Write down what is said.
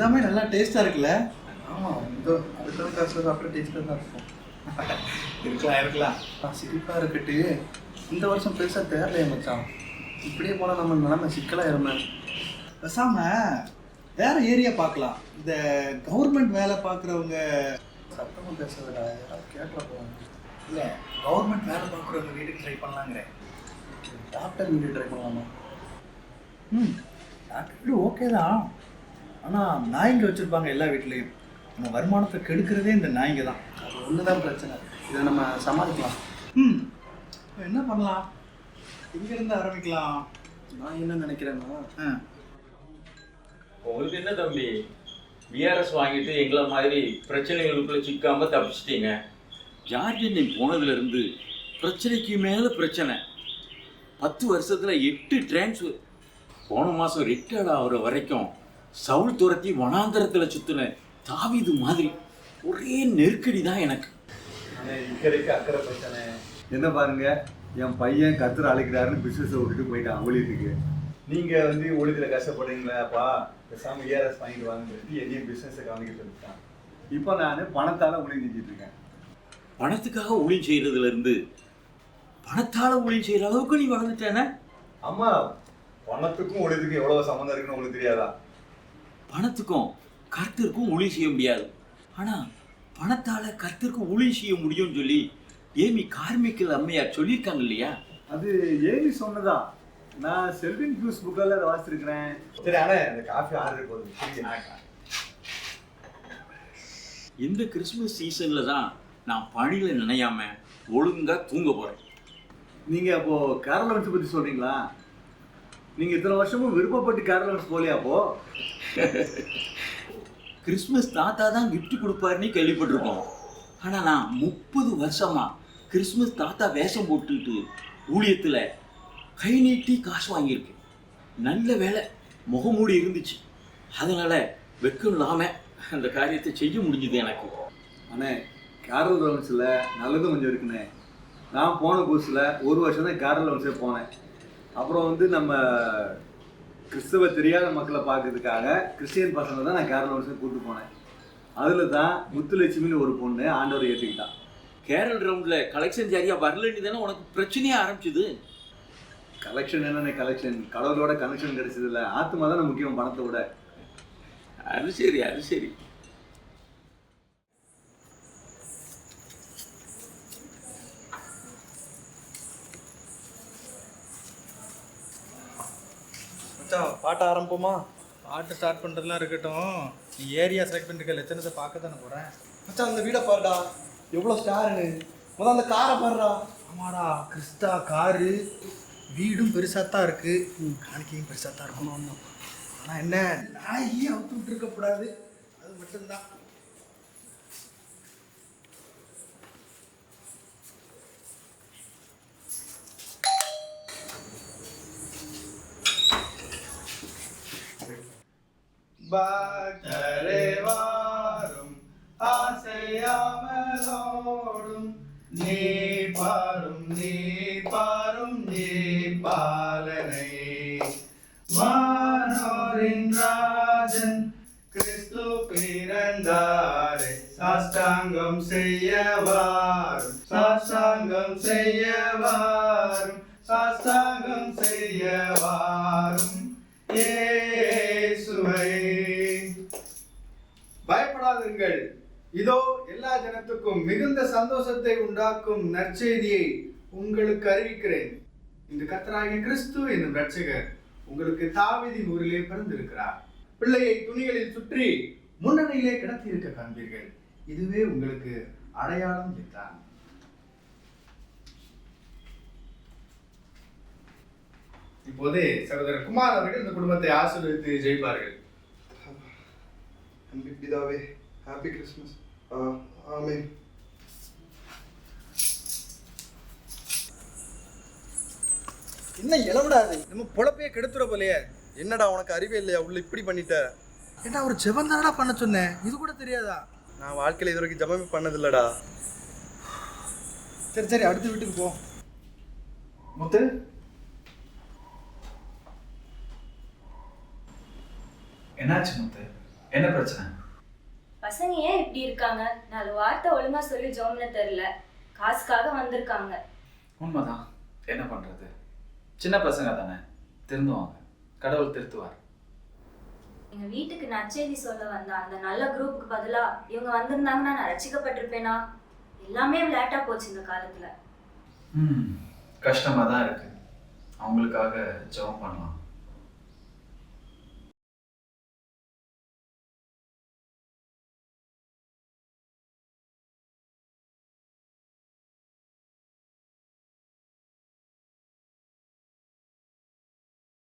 எல்லாமே நல்லா டேஸ்டா இருக்குல்ல? ஆமாம், இதோ அடுத்த காசில் சாப்பிட்ற டேஸ்ட்டாக தான் இருக்கும். இருக்கலாம். சிரிப்பாக இருக்கட்டு, இந்த வருஷம் பெருசாக தேரலையே மச்சான். இப்படியே போனால் நம்ம நிலைமை சிக்கலாக இருந்தேன். பேசாம வேற ஏரியா பார்க்கலாம். இந்த கவர்மெண்ட் வேலை பார்க்குறவங்க சத்தமாக பேசுறதுடா, யாராவது கேட்கல போவாங்க. இல்லை, கவர்மெண்ட் வேலை பார்க்குறவங்க வீட்டுக்கு ட்ரை பண்ணலாங்கிறேன். டாக்டர் வீடு ட்ரை பண்ணலாமா? டாக்டர் வீடு ஓகே தான். ஆனால் நாய்ங்க வச்சுருப்பாங்க எல்லா வீட்லேயும். நம்ம வருமானத்தை கெடுக்கிறதே இந்த நாய்ங்க தான். அது ஒன்று தான் பிரச்சனை. இதை நம்ம சமாளிக்கலாம். இப்போ என்ன பண்ணலாம்? இங்கேருந்து ஆரம்பிக்கலாம். நான் என்ன நினைக்கிறேன்னா, உங்களுக்கு என்ன தம்பி, பிஆர்எஸ் வாங்கிட்டு எங்களை மாதிரி பிரச்சனைகளுக்குள்ள சிக்காம தப்பிச்சிட்டீங்க. ஜார்ஜ் நீ போனதுலேருந்து பிரச்சனைக்கு மேலே பிரச்சனை. 10 வருஷத்தில் 8 டிரான்ஸ்ஃபர். போன மாதம் ரிட்டையர்ட் ஆகிற வரைக்கும் சவுல் துரத்தி வனாந்தரத்தில் சுற்றின தாவீது மாதிரி ஒரே நெருக்கடி தான் எனக்கு. இக்கரைக்கு அக்கறை பிரச்சனை என்ன பாருங்க, என் பையன் கத்துற அழைக்கிறாருன்னு பிஸ்னஸை விட்டுட்டு போயிட்டான் ஊழியத்துக்கு. நீங்கள் வந்து ஊழியத்தில் கஷ்டப்படுறீங்களாப்பா, பேசாமல் ஏஆர்எஸ் வாங்கிட்டு வாங்கன்னு சொல்லி என்னையும் பிஸ்னஸை கவனிக்க சொல்லிட்டான். இப்போ நான் பணத்தால் ஊழியம் செஞ்சுட்டு இருக்கேன். பணத்துக்காக ஊழியம் செய்கிறதுலேருந்து பணத்தால் ஊழியம் செய்கிற அளவுக்கு நீ வளர்ந்துட்டேனே. அம்மா, பணத்துக்கும் ஊழியத்துக்கும் எவ்வளோ சம்மந்தம் இருக்குன்னு உங்களுக்கு தெரியாதா? பணத்துக்கும் கர்த்தருக்கும் ஊழியம் செய்ய முடியாது, ஆனால் பணத்தால் கர்த்தருக்கும் ஊழியம் செய்ய முடியும்னு சொல்லி ஏமி கார்மிக்கல் அம்மையார் சொல்லியிருக்காங்க இல்லையா? அது ஏமி சொன்னதான். நான் செல்வின் ஜூஸ் புக்கில் அதை வாசிச்சிருக்கிறேன். சரி, ஆனால் இந்த காஃபி ஆர்டர் போதும். இந்த கிறிஸ்மஸ் சீசனில் தான் நான் பணியில் நினையாம ஒழுங்காக தூங்க போகிறேன். நீங்கள் அப்போது கேரளவன்ஸ் பற்றி சொல்கிறீங்களா? நீங்கள் இத்தனை வருஷமும் விருப்பப்பட்டு கேரளவன்ஸ் போகலையா? அப்போது கிறிஸ்மஸ் தாத்தா தான் கிஃப்ட் கொடுப்பாருன்னு கேள்விப்பட்டிருக்கோம். ஆனால் நான் 30 வருஷமா கிறிஸ்மஸ் தாத்தா வேஷம் போட்டுக்கிட்டு ஊழியத்தில் கை நீட்டி காசு வாங்கியிருக்கேன். நல்ல வேலை முகமூடி இருந்துச்சு, அதனால் வெக்கம் இல்லாமல் அந்த காரியத்தை செய்ய முடிஞ்சுது எனக்கு. அண்ணே, கேரள் ரவுண்ட்ஸில் நல்லதும் கொஞ்சம் இருக்குண்ணே. நான் போன புதுசில் 1 வருஷம் தான் கேரள் ரவுண்ட்ஸே போனேன். அப்புறம் வந்து நம்ம கிறிஸ்தவ தெரியாத மக்களை பார்க்கறதுக்காக கிறிஸ்டியன் பசங்க தான் நான் கேரள் ரவுண்ட்ஸை கூப்பிட்டு போனேன். அதில் தான் முத்துலட்சுமின்னு ஒரு பொண்ணு ஆண்டவரை ஏற்றுக்கிட்டான். கேரள் ரவுண்டில் கலெக்ஷன் சரியாக வரலன்னு தானே உனக்கு பிரச்சனையே ஆரம்பிச்சுது. கலெக்ஷன் என்னென்ன கலெக்ஷன், கடவுளோட கனெக்ஷன் கிடைச்சதில்ல. ஆத்மா தானே முக்கியம் பணத்தை விட. அது சரி, அது சரி. மச்சான் பாட்ட ஆரம்பிப்போமா? பாட்டு ஸ்டார்ட் பண்ணுறதுலாம் இருக்கட்டும். நீ ஏரியா செலக்ட் பண்ணிருக்க லட்சணத்தை பார்க்க தானே போகிறேன். மச்சான் அந்த வீடை பாருடா, எவ்வளோ ஸ்டாருன்னு. முதல்ல அந்த காரை பாருடா. ஆமாடா, கிறிஸ்டா காரு வீடும் பெருசாக தான் இருக்குது, காணிக்கையும் பெருசாக தான் இருக்கணும். ஆனால் என்ன, நாயே அவுத்து விட்டு இருக்கக்கூடாது, அது மட்டும்தான். பக்தரே வாரும், ஆசையாமலோடும், நீ பாரும் நீ பாரும் நீ பாலனை. வானோரின் ராஜன் கிறிஸ்து பிறந்தாரே, சாஷ்டாங்கம் செய்ய வாரும், சாஷ்டாங்கம் செய்ய வாரும், சாஷ்டாங்கம் செய்ய வாரும் இயேசுவை. பயப்படாதீர்கள், இதோ எல்லா ஜனத்துக்கும் மிகுந்த சந்தோஷத்தை உண்டாக்கும் நற்செய்தியை உங்களுக்கு அறிவிக்கிறேன். இந்த கர்த்தராகிய கிறிஸ்து என்னும் இரட்சகர் உங்களுக்கு தாவீதின் ஊரிலே பிறந்திருக்கிறார். பிள்ளையை துணிகளில் சுற்றி முன்னணியிலே கிடத்தி இருக்க காண்பீர்கள். இதுவே உங்களுக்கு அடையாளம் என்றான். இப்போது சகோதரர் குமார் அவர்கள் இந்த குடும்பத்தை ஆசீர்வதித்து ஜெயிப்பார்கள். அன்பு பிதாவே, ஹாப்பி கிறிஸ்மஸ். ஆமென். என்ன இளவிடாது, நம்ம பொழப்பையே கெடுத்துற போலையே. என்னடா உனக்கு அறிவே இல்லையா? உள்ள இப்படி பண்ணிட்ட. ஏண்டா, ஒரு ஜெபம் தானடா பண்ண சொன்னேன், இது கூட தெரியாதா? நான் வாழ்க்கையில் இது வரைக்கும் ஜபமே பண்ணதில்லடா. சரி சரி, அடுத்த வீட்டுக்கு போ. முத்து, என்னாச்சு முத்து? என்ன பிரச்சனை? பசங்க ஏன் இப்படி இருக்காங்க? 4 வார்த்தை ஒழுங்கா சொல்லி ஜோம்னு தெரியல. காசுக்காக வந்திருக்காங்க. உண்மைதான், என்ன பண்றது? சின்ன பசங்க தானே, திருந்துவாங்க. கடவுள் திருத்துவார். எங்க வீட்டுக்கு நற்செய்தி சொல்ல வந்த அந்த நல்ல குரூப்புக்கு பதிலா இவங்க வந்திருந்தாங்கன்னா நான் ரசிக்கப்பட்டிருப்பேனா? எல்லாமே லேட்டா போச்சு இந்த காலத்துல. கஷ்டமா தான் இருக்கு. அவங்களுக்காக ஜெபம் பண்ணலாம்.